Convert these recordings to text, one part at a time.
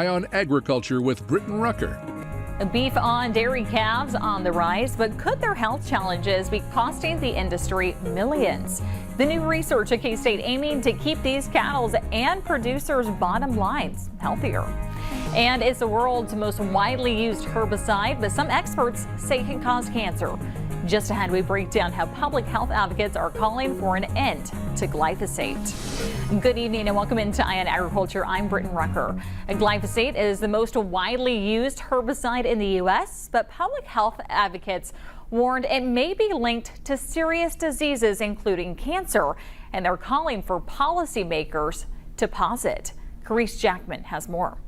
Eye on Agriculture with Britton Rucker. Beef on dairy calves on the rise, but could their health challenges be costing the industry millions? The new research at K-State aiming to keep these cattle and producers' bottom lines healthier. And it's the world's most widely used herbicide, but some experts say it can cause cancer. Just ahead, we break down how public health advocates are calling for an end to glyphosate. Good evening and welcome into Eye on Agriculture. I'm Britton Rucker. Glyphosate is the most widely used herbicide in the U.S., but public health advocates warned it may be linked to serious diseases, including cancer, and they're calling for policymakers to pause it. Carice Jackman has more.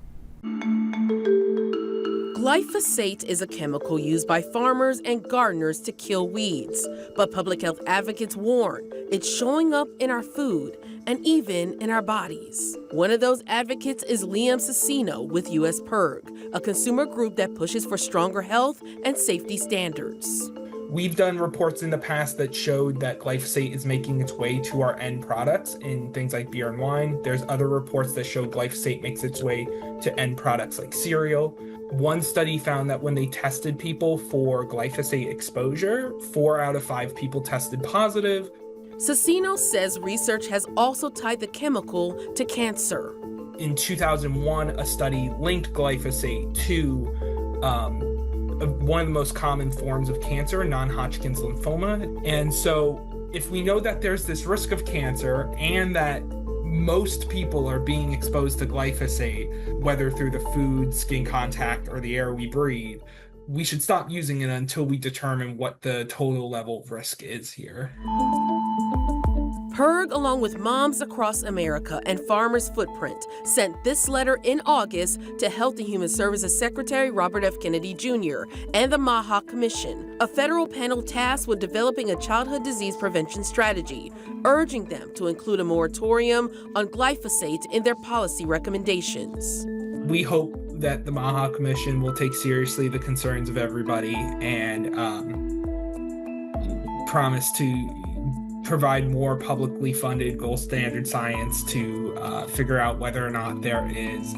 Glyphosate is a chemical used by farmers and gardeners to kill weeds. But public health advocates warn it's showing up in our food and even in our bodies. One of those advocates is Liam Cicino with US PIRG, a consumer group that pushes for stronger health and safety standards. We've done reports in the past that showed that glyphosate is making its way to our end products in things like beer and wine. There's other reports that show glyphosate makes its way to end products like cereal. One study found that when they tested people for glyphosate exposure, 4 out of 5 people tested positive. Cicino says research has also tied the chemical to cancer. In 2001, a study linked glyphosate to one of the most common forms of cancer, non-Hodgkin's lymphoma. And so if we know that there's this risk of cancer and that most people are being exposed to glyphosate, whether through the food, skin contact, or the air we breathe, we should stop using it until we determine what the total level of risk is here. PIRG, along with Moms Across America and Farmers Footprint, sent this letter in August to Health and Human Services Secretary Robert F. Kennedy Jr. and the MAHA Commission, a federal panel tasked with developing a childhood disease prevention strategy, urging them to include a moratorium on glyphosate in their policy recommendations. We hope that the MAHA Commission will take seriously the concerns of everybody and promise to provide more publicly funded gold standard science to figure out whether or not there is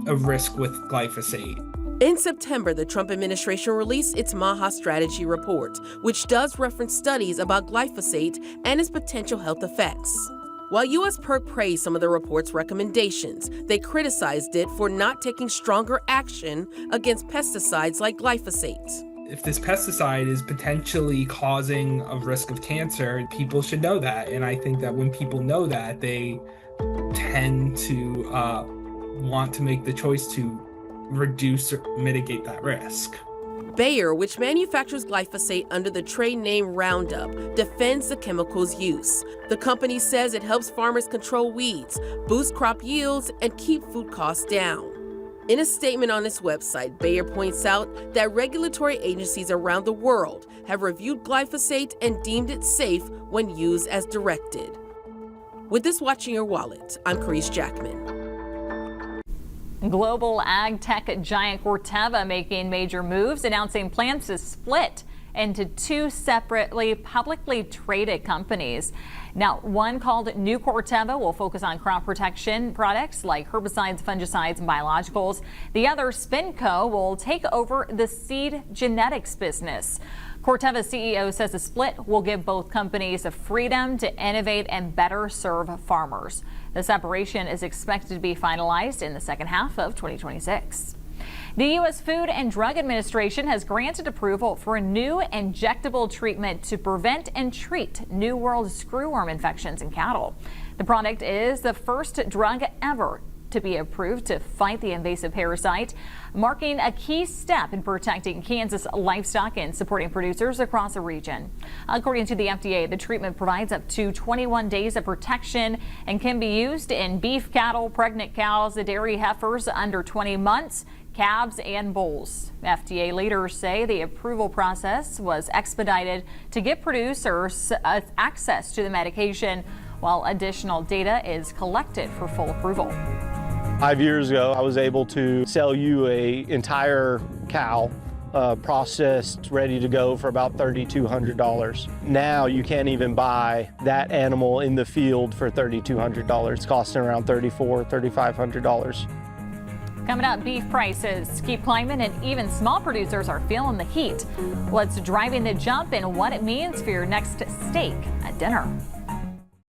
a risk with glyphosate. In September, the Trump administration released its MAHA strategy report, which does reference studies about glyphosate and its potential health effects. While US PIRG praised some of the report's recommendations, they criticized it for not taking stronger action against pesticides like glyphosate. If this pesticide is potentially causing a risk of cancer, people should know that. And I think that when people know that, they tend to want to make the choice to reduce or mitigate that risk. Bayer, which manufactures glyphosate under the trade name Roundup, defends the chemical's use. The company says it helps farmers control weeds, boost crop yields, and keep food costs down. In a statement on its website, Bayer points out that regulatory agencies around the world have reviewed glyphosate and deemed it safe when used as directed. With this Watching Your Wallet, I'm Carice Jackman. Global ag tech giant Corteva making major moves, announcing plans to split into 2 separately publicly traded companies. Now, one called New Corteva will focus on crop protection products like herbicides, fungicides, and biologicals. The other, Spinco, will take over the seed genetics business. Corteva's CEO says the split will give both companies the freedom to innovate and better serve farmers. The separation is expected to be finalized in the second half of 2026. The U.S. Food and Drug Administration has granted approval for a new injectable treatment to prevent and treat New World screwworm infections in cattle. The product is the first drug ever to be approved to fight the invasive parasite, marking a key step in protecting Kansas livestock and supporting producers across the region. According to the FDA, the treatment provides up to 21 days of protection and can be used in beef cattle, pregnant cows, dairy heifers under 20 months, calves, and bulls. FDA leaders say the approval process was expedited to give producers access to the medication while additional data is collected for full approval. 5 years ago, I was able to sell you an entire cow processed, ready to go for about $3,200. Now you can't even buy that animal in the field for $3,200. It's costing around $3,400, $3,500. Coming up, beef prices keep climbing and even small producers are feeling the heat. What's driving the jump and what it means for your next steak at dinner.